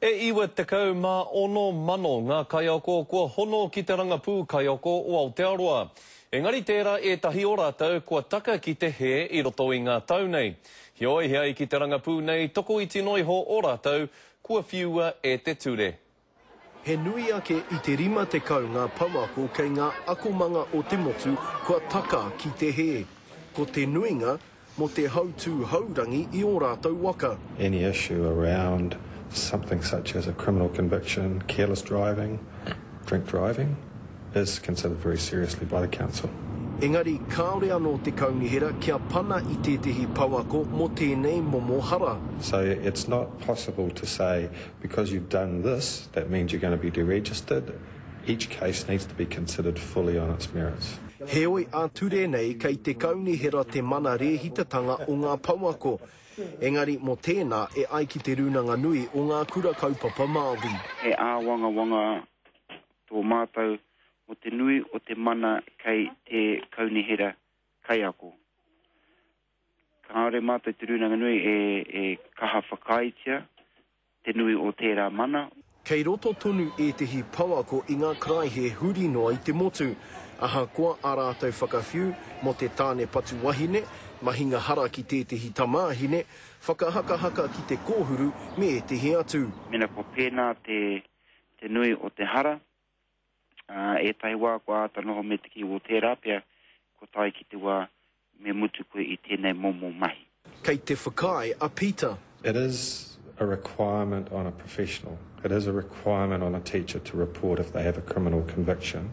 E iwa te kau mā ono mano ngā kaiako kua hono ki te rangapū kaiako o Aotearoa. Engari tērā e tahi o rātou kua taka ki te he i roto i ngā tau nei. Hioi hei ki te rangapū nei, toko iti noi ho o rātou, kua whiua e te ture. He nui ake i te rima te kau ngā pauako kei ngā akomanga o te motu kua taka ki te he. Ko te nuinga mo te hautū haurangi i o rātou waka. Any issue around something such as a criminal conviction, careless driving, drink driving, is considered very seriously by the council. Engari, kāore anō te kaunihera kia pana i tētahi pauako mo tēnei momohara. So it's not possible to say, because you've done this, that means you're going to be deregistered. Each case needs to be considered fully on its merits. Heoi a ture nei kei te kaunihera te mana rehitatanga o ngā pauako. Engari, mo tēnā e ai ki te runanga nui o ngā kura kaupapa Māori. He a wanga tō mātou mo te nui o te mana kei te kaunihera kaiako. Kāore mātou te runanga nui e kaha whakaitia te nui o tērā mana. Kei roto tonu e tehi pauako i ngā kraihe huri noa i te motu. Aha koa a rātou whakawhiu mo te tāne patu wahine, mahinga hara ki tētahi tamāhine, whakahakahaka ki te kōhuru me e tehi atu. Mena ko pēnā te nui o te hara, e tai wā ko āta noho me te ki o tērā pia, ko tai ki te wā me mutu koe i tēnei momo mahi. Kei te whakai a Peter. It is a requirement on a professional. It is a requirement on a teacher to report if they have a criminal conviction,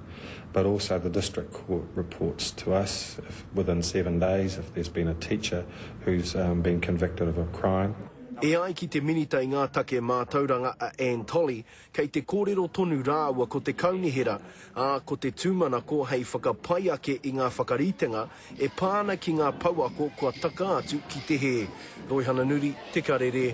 but also the district court reports to us within 7 days if there's been a teacher who's been convicted of a crime. E ai ki te minita i ngā take mātauranga a Anne Tolley, kei te kōrero tonu rāua ko te kaunihera, ko te tūmana ko hei whakapai ake i ngā whakaritenga, e pāna ki ngā pauako kua taka atu ki te he. Roihana Nuri, Te Karere.